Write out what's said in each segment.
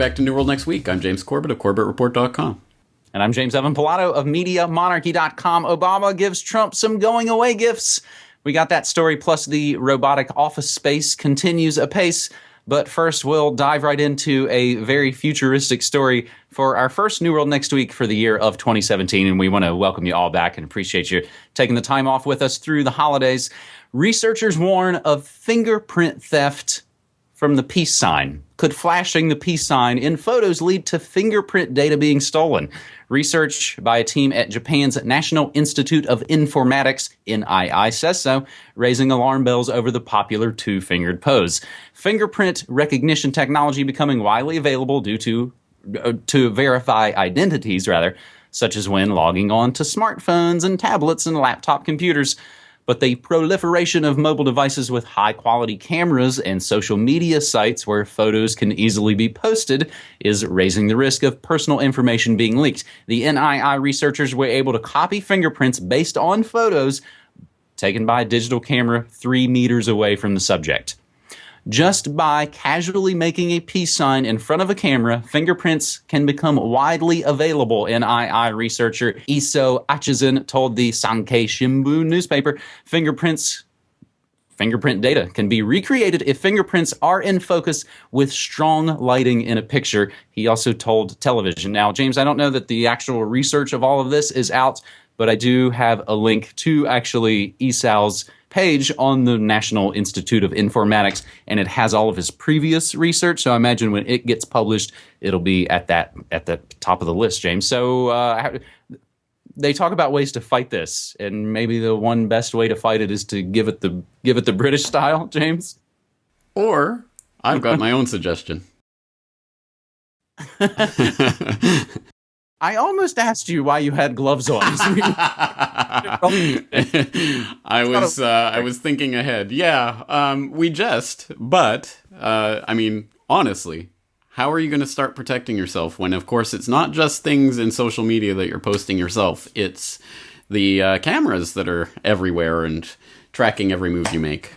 back to New World next week. I'm James Corbett of CorbettReport.com. And I'm James Evan Pilato of MediaMonarchy.com. Obama gives Trump some going-away gifts. We got that story, plus the robotic office space continues apace. But first, we'll dive right into a very futuristic story for our first New World Next Week for the year of 2017. And we want to welcome you all back and appreciate you taking the time off with us through the holidays. Researchers warn of fingerprint theft from the peace sign. Could flashing the peace sign in photos lead to fingerprint data being stolen? Research by a team at Japan's National Institute of Informatics, NII, says so, raising alarm bells over the popular two-fingered pose. Fingerprint recognition technology becoming widely available due to verify identities, such as when logging on to smartphones and tablets and laptop computers. But the proliferation of mobile devices with high-quality cameras and social media sites where photos can easily be posted is raising the risk of personal information being leaked. The NII researchers were able to copy fingerprints based on photos taken by a digital camera 3 meters away from the subject. Just by casually making a peace sign in front of a camera, fingerprints can become widely available, NII researcher Iso Achizun told the Sankei Shimbun newspaper. Fingerprint data can be recreated if fingerprints are in focus with strong lighting in a picture, he also told television. Now, James, I don't know that the actual research of all of this is out, but I do have a link to actually Iso's page on the National Institute of Informatics, and it has all of his previous research. So I imagine when it gets published, it'll be at the top of the list, James. So they talk about ways to fight this, and maybe the one best way to fight it is to give it the British style, James. Or I've got my own suggestion. I almost asked you why you had gloves on. I was thinking ahead. Yeah, we jest, but I mean, honestly, how are you going to start protecting yourself when, of course, it's not just things in social media that you're posting yourself. It's the cameras that are everywhere and tracking every move you make.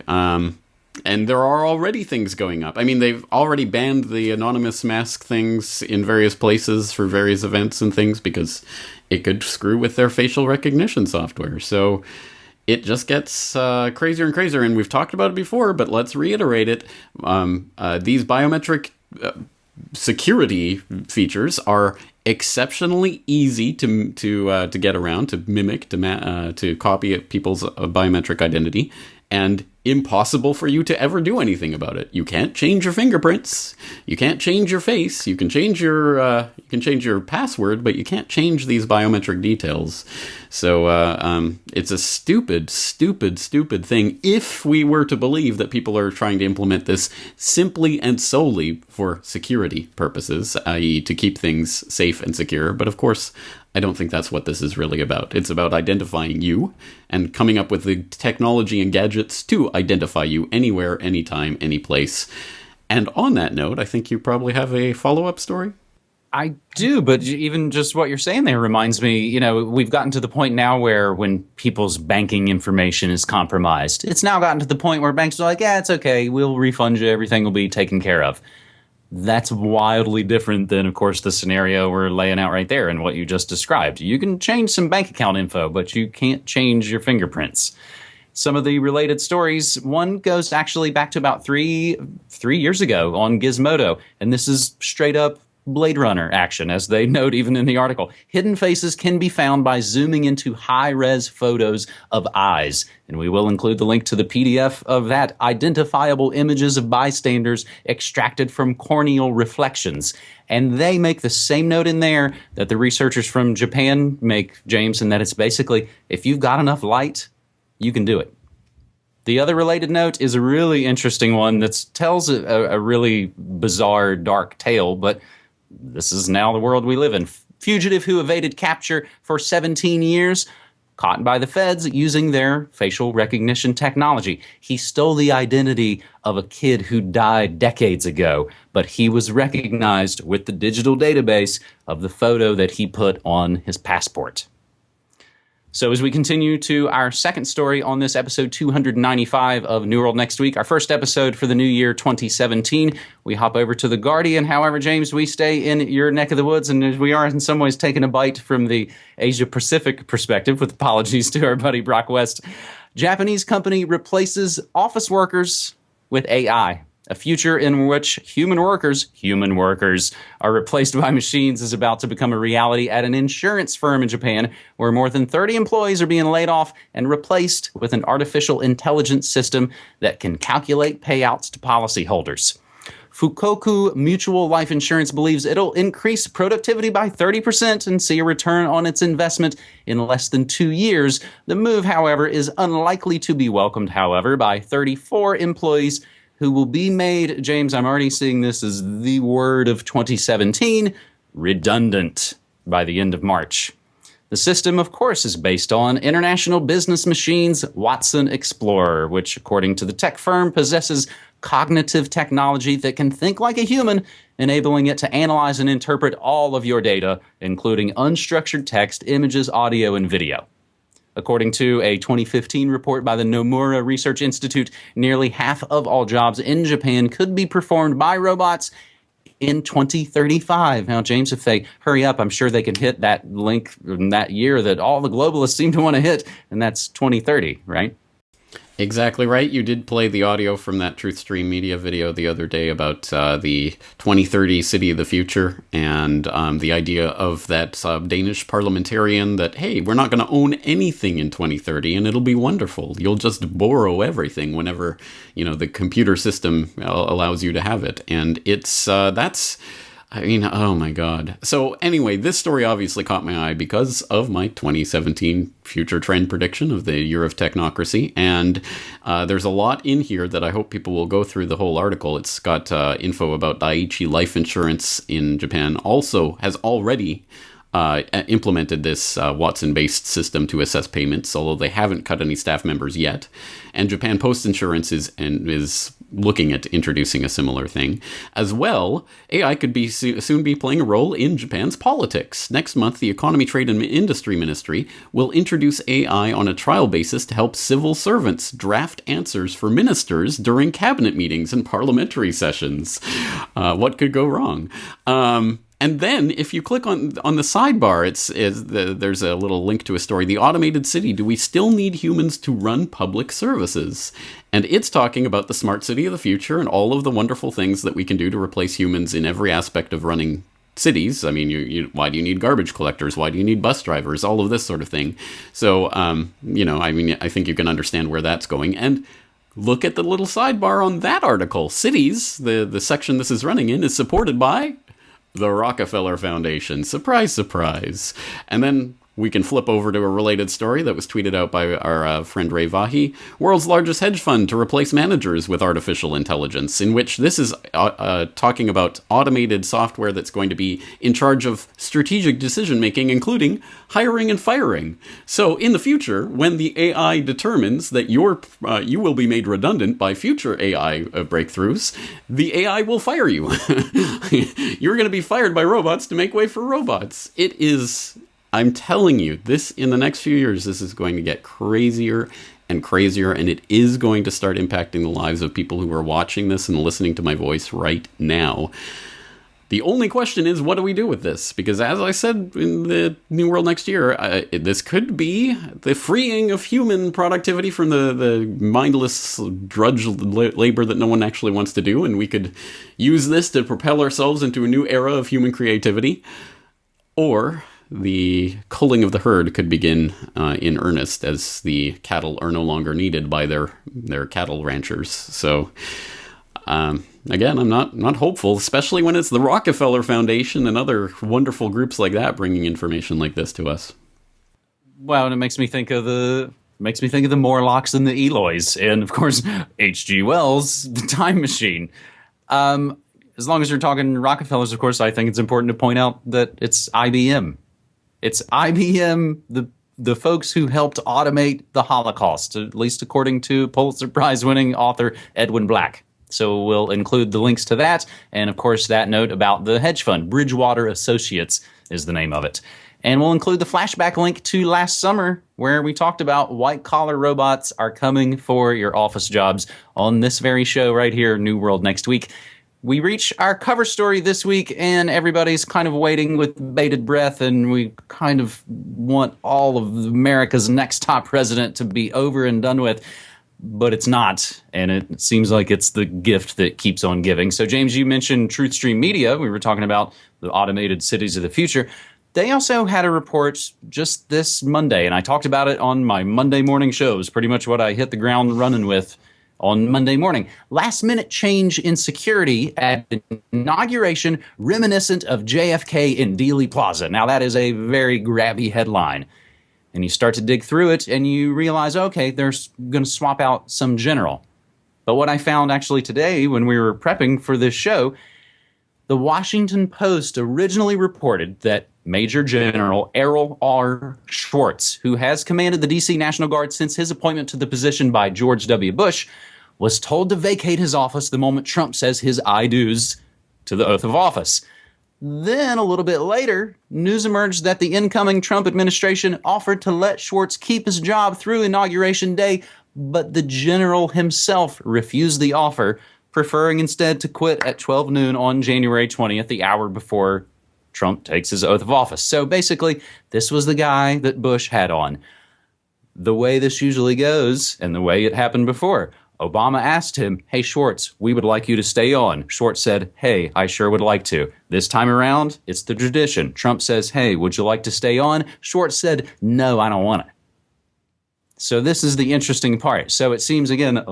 And there are already things going up. I mean, they've already banned the anonymous mask things in various places for various events and things because it could screw with their facial recognition software. So it just gets crazier and crazier. And we've talked about it before, but let's reiterate it. These biometric security features are exceptionally easy to get around, to mimic, to copy people's biometric identity, and impossible for you to ever do anything about it. You can't change your fingerprints. You can't change your face. You can change your password, but you can't change these biometric details. So it's a stupid thing if we were to believe that people are trying to implement this simply and solely for security purposes, i.e. to keep things safe and secure. But of course, I don't think that's what this is really about. It's about identifying you and coming up with the technology and gadgets to identify you anywhere, anytime, any place. And on that note, I think you probably have a follow-up story? I do, but even just what you're saying there reminds me, we've gotten to the point now where when people's banking information is compromised, it's now gotten to the point where banks are like, yeah, it's okay, we'll refund you, everything will be taken care of. That's wildly different than, of course, the scenario we're laying out right there and what you just described. You can change some bank account info, but you can't change your fingerprints. Some of the related stories, one goes actually back to about three years ago on Gizmodo, and this is straight up Blade Runner action, as they note even in the article. Hidden faces can be found by zooming into high-res photos of eyes. And we will include the link to the PDF of that, identifiable images of bystanders extracted from corneal reflections. And they make the same note in there that the researchers from Japan make, James, and that it's basically, if you've got enough light, you can do it. The other related note is a really interesting one that tells a really bizarre, dark tale, but this is now the world we live in. Fugitive who evaded capture for 17 years, caught by the feds using their facial recognition technology. He stole the identity of a kid who died decades ago, but he was recognized with the digital database of the photo that he put on his passport. So as we continue to our second story on this episode 295 of New World Next Week, our first episode for the new year 2017, we hop over to The Guardian. However, James, we stay in your neck of the woods, and we are in some ways taking a bite from the Asia-Pacific perspective, with apologies to our buddy Brock West. Japanese company replaces office workers with AI. A future in which human workers are replaced by machines is about to become a reality at an insurance firm in Japan, where more than 30 employees are being laid off and replaced with an artificial intelligence system that can calculate payouts to policyholders. Fukoku Mutual Life Insurance believes it'll increase productivity by 30% and see a return on its investment in less than 2 years. The move, however, is unlikely to be welcomed, by 34 employees who will be made, James, I'm already seeing this as the word of 2017, redundant by the end of March. The system, of course, is based on International Business Machine's Watson Explorer, which, according to the tech firm, possesses cognitive technology that can think like a human, enabling it to analyze and interpret all of your data, including unstructured text, images, audio, and video. According to a 2015 report by the Nomura Research Institute, nearly half of all jobs in Japan could be performed by robots in 2035. Now, James, if they hurry up, I'm sure they can hit that link in that year that all the globalists seem to want to hit, and that's 2030, right? Exactly right. You did play the audio from that TruthStream Media video the other day about the 2030 City of the Future, and the idea of that Danish parliamentarian that, hey, we're not going to own anything in 2030 and it'll be wonderful. You'll just borrow everything whenever, the computer system allows you to have it. And it's oh my God. So anyway, this story obviously caught my eye because of my 2017 future trend prediction of the year of technocracy. And there's a lot in here that I hope people will go through the whole article. It's got info about Dai-ichi Life Insurance in Japan also has already implemented this Watson-based system to assess payments, although they haven't cut any staff members yet. And Japan Post Insurance is looking at introducing a similar thing. As well, AI could soon be playing a role in Japan's politics. Next month, the Economy, Trade and Industry Ministry will introduce AI on a trial basis to help civil servants draft answers for ministers during cabinet meetings and parliamentary sessions. What could go wrong? And then, if you click on the sidebar, there's a little link to a story. The Automated City, do we still need humans to run public services? And it's talking about the smart city of the future and all of the wonderful things that we can do to replace humans in every aspect of running cities. I mean, why do you need garbage collectors? Why do you need bus drivers? All of this sort of thing. So, I think you can understand where that's going. And look at the little sidebar on that article. Cities, the section this is running in, is supported by the Rockefeller Foundation. Surprise, surprise. And then we can flip over to a related story that was tweeted out by our friend Ray Vahi. World's largest hedge fund to replace managers with artificial intelligence, in which this is talking about automated software that's going to be in charge of strategic decision-making, including hiring and firing. So in the future, when the AI determines that you will be made redundant by future AI breakthroughs, the AI will fire you. You're going to be fired by robots to make way for robots. I'm telling you, in the next few years, this is going to get crazier and crazier, and it is going to start impacting the lives of people who are watching this and listening to my voice right now. The only question is, what do we do with this? Because as I said in the New World Next Year, this could be the freeing of human productivity from the mindless drudge labor that no one actually wants to do, and we could use this to propel ourselves into a new era of human creativity. Or the culling of the herd could begin in earnest, as the cattle are no longer needed by their cattle ranchers. So, again, I'm not hopeful, especially when it's the Rockefeller Foundation and other wonderful groups like that bringing information like this to us. Well, and it makes me think of the Morlocks and the Eloys, and of course H.G. Wells' The Time Machine. As long as you're talking Rockefellers, of course, I think it's important to point out that it's IBM. It's IBM, the folks who helped automate the Holocaust, at least according to Pulitzer Prize-winning author Edwin Black. So we'll include the links to that, and of course that note about the hedge fund. Bridgewater Associates is the name of it. And we'll include the flashback link to last summer where we talked about white-collar robots are coming for your office jobs on this very show right here, New World Next Week. We reach our cover story this week, and everybody's kind of waiting with bated breath, and we kind of want all of America's next top president to be over and done with. But it's not, and it seems like it's the gift that keeps on giving. So, James, you mentioned TruthStream Media. We were talking about the automated cities of the future. They also had a report just this Monday, and I talked about it on my Monday morning shows, pretty much what I hit the ground running with on Monday morning. Last-minute change in security at the inauguration reminiscent of JFK in Dealey Plaza. Now, that is a very grabby headline. And you start to dig through it, and you realize, okay, they're going to swap out some general. But what I found actually today when we were prepping for this show, the Washington Post originally reported that Major General Errol R. Schwartz, who has commanded the D.C. National Guard since his appointment to the position by George W. Bush, was told to vacate his office the moment Trump says his I do's to the oath of office. Then, a little bit later, news emerged that the incoming Trump administration offered to let Schwartz keep his job through Inauguration Day, but the general himself refused the offer, preferring instead to quit at 12 noon on January 20th, the hour before Trump takes his oath of office. So basically, this was the guy that Bush had on. The way this usually goes, and the way it happened before, Obama asked him, hey, Schwartz, we would like you to stay on. Schwartz said, hey, I sure would like to. This time around, it's the tradition. Trump says, hey, would you like to stay on? Schwartz said, no, I don't want it. So this is the interesting part. So it seems, again,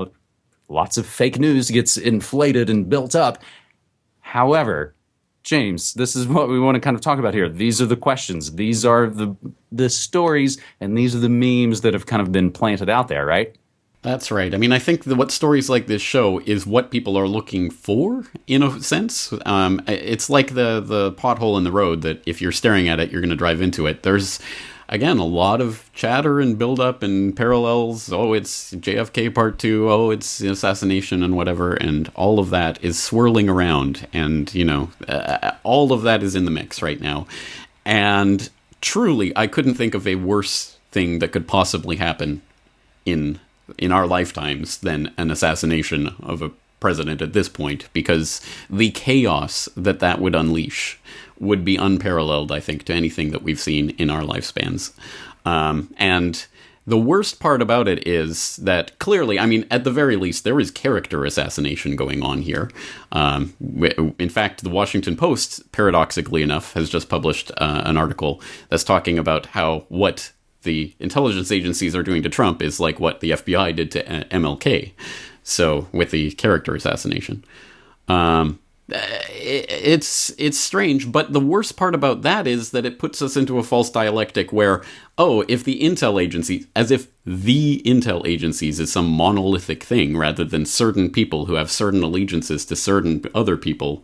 lots of fake news gets inflated and built up. However, James, this is what we want to kind of talk about here. These are the questions. These are the stories, and these are the memes that have kind of been planted out there, right? That's right. I mean, I think what stories like this show is what people are looking for, in a sense. It's like the pothole in the road that if you're staring at it, you're going to drive into it. There's, again, a lot of chatter and build-up and parallels. Oh, it's JFK Part 2. Oh, it's assassination and whatever. And all of that is swirling around. And, all of that is in the mix right now. And truly, I couldn't think of a worse thing that could possibly happen in our lifetimes than an assassination of a president at this point, because the chaos that would unleash would be unparalleled, I think, to anything that we've seen in our lifespans. And the worst part about it is that clearly, I mean, at the very least, there is character assassination going on here. In fact, the Washington Post, paradoxically enough, has just published an article that's talking about how what the intelligence agencies are doing to Trump is like what the FBI did to MLK. So with the character assassination, it's strange. But the worst part about that is that it puts us into a false dialectic where, if the intel agencies, as if the intel agencies is some monolithic thing rather than certain people who have certain allegiances to certain other people.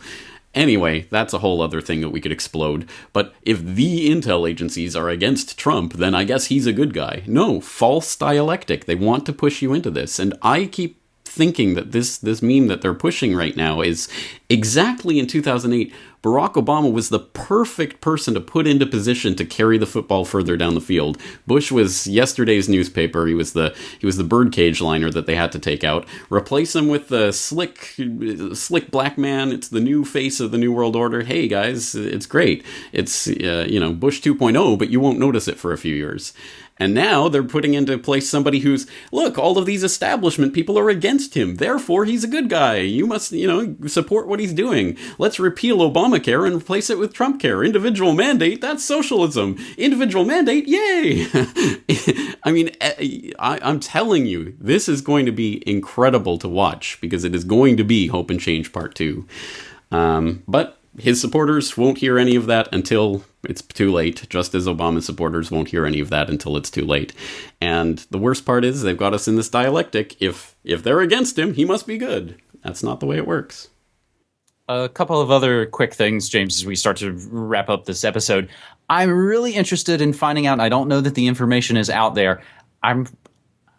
Anyway, that's a whole other thing that we could explode. But if the intel agencies are against Trump, then I guess he's a good guy. No, false dialectic. They want to push you into this. And I keep thinking that this meme that they're pushing right now is exactly in 2008, Barack Obama was the perfect person to put into position to carry the football further down the field. Bush was yesterday's newspaper. He was the birdcage liner that they had to take out. Replace him with the slick black man. It's the new face of the New World Order. Hey guys, it's great. It's Bush 2.0, but you won't notice it for a few years. And now they're putting into place somebody who's, look, all of these establishment people are against him. Therefore, he's a good guy. You must, support what he's doing. Let's repeal Obamacare and replace it with Trump care. Individual mandate, that's socialism. Individual mandate, yay! I mean, I'm telling you, this is going to be incredible to watch because it is going to be Hope and Change Part 2. But his supporters won't hear any of that until it's too late, just as Obama's supporters won't hear any of that until it's too late. And the worst part is they've got us in this dialectic. If they're against him, he must be good. That's not the way it works. A couple of other quick things, James, as we start to wrap up this episode. I'm really interested in finding out, and I don't know that the information is out there, I've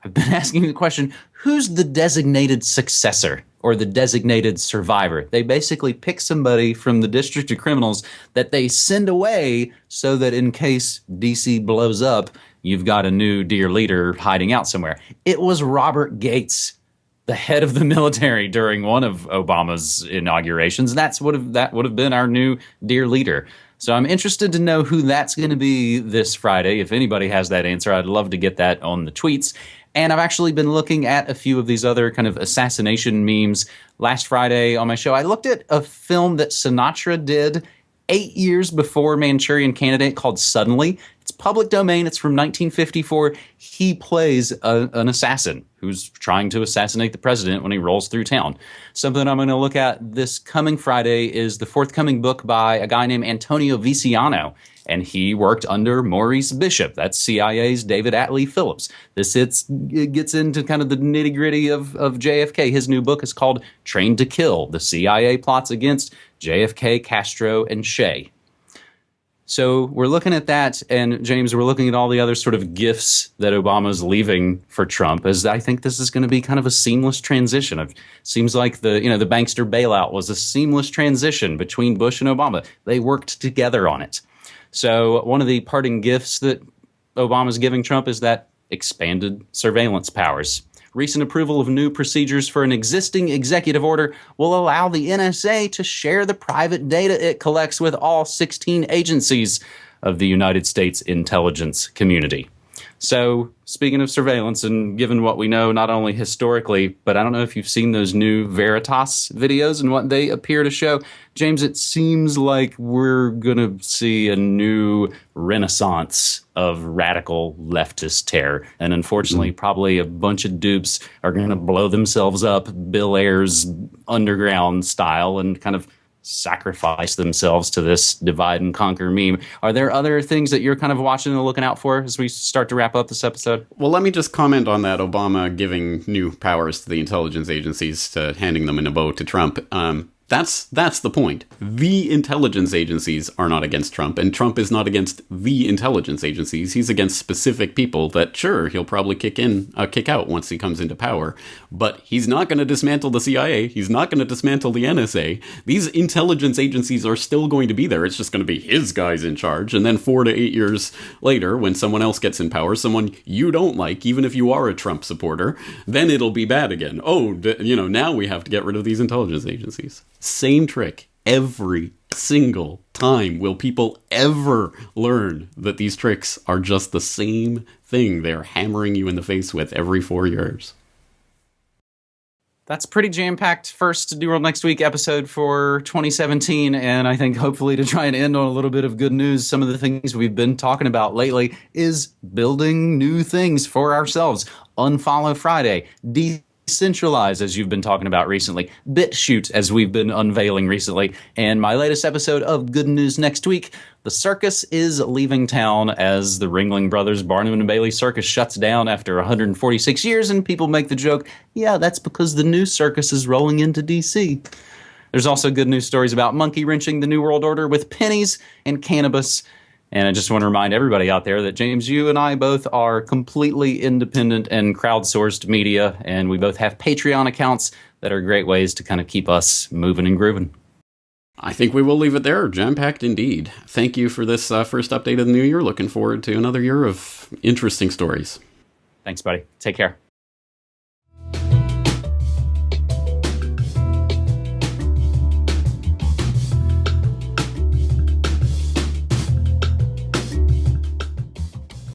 I've been asking the question, who's the designated successor or the designated survivor? They basically pick somebody from the District of Criminals that they send away so that in case DC blows up, you've got a new dear leader hiding out somewhere. It was Robert Gates, the head of the military during one of Obama's inaugurations. That would have been our new dear leader. So I'm interested to know who that's going to be this Friday. If anybody has that answer, I'd love to get that on the tweets. And I've actually been looking at a few of these other kind of assassination memes. Last Friday on my show, I looked at a film that Sinatra did 8 years before Manchurian Candidate called Suddenly. It's public domain. It's from 1954. He plays an assassin who's trying to assassinate the president when he rolls through town. Something I'm going to look at this coming Friday is the forthcoming book by a guy named Antonio Viciano, and he worked under Maurice Bishop. That's CIA's David Atlee Phillips. It gets into kind of the nitty-gritty of JFK. His new book is called Trained to Kill: The CIA Plots Against JFK, Castro, and Che. So we're looking at that, and James, we're looking at all the other sort of gifts that Obama's leaving for Trump, as I think this is going to be kind of a seamless transition. It seems like the bankster bailout was a seamless transition between Bush and Obama. They worked together on it. So one of the parting gifts that Obama's giving Trump is that expanded surveillance powers. Recent approval of new procedures for an existing executive order will allow the NSA to share the private data it collects with all 16 agencies of the United States intelligence community. So, speaking of surveillance, and given what we know not only historically, but I don't know if you've seen those new Veritas videos and what they appear to show. James, it seems like we're going to see a new renaissance of radical leftist terror. And unfortunately, probably a bunch of dupes are going to blow themselves up Bill Ayers underground style and kind of sacrifice themselves to this divide and conquer meme. Are there other things that you're kind of watching and looking out for as we start to wrap up this episode? Well, let me just comment on that Obama giving new powers to the intelligence agencies, to handing them in a bow to Trump. That's the point. The intelligence agencies are not against Trump, and Trump is not against the intelligence agencies. He's against specific people that, sure, he'll probably kick out once he comes into power. But he's not going to dismantle the CIA. He's not going to dismantle the NSA. These intelligence agencies are still going to be there. It's just going to be his guys in charge. And then 4 to 8 years later, when someone else gets in power, someone you don't like, even if you are a Trump supporter, then it'll be bad again. Oh, now we have to get rid of these intelligence agencies. Same trick every single time. Will people ever learn that these tricks are just the same thing they're hammering you in the face with every 4 years? That's pretty jam-packed first New World Next Week episode for 2017, and I think hopefully to try and end on a little bit of good news, some of the things we've been talking about lately is building new things for ourselves. Unfollow Friday, Decentralize, as you've been talking about recently, BitChute, as we've been unveiling recently, and my latest episode of Good News Next Week, the circus is leaving town as the Ringling Brothers Barnum and Bailey Circus shuts down after 146 years, and people make the joke, yeah, that's because the new circus is rolling into D.C. There's also good news stories about monkey wrenching the New World Order with pennies and cannabis. And I just want to remind everybody out there that, James, you and I both are completely independent and crowdsourced media, and we both have Patreon accounts that are great ways to kind of keep us moving and grooving. I think we will leave it there. Jam-packed indeed. Thank you for this first update of the new year. Looking forward to another year of interesting stories. Thanks, buddy. Take care.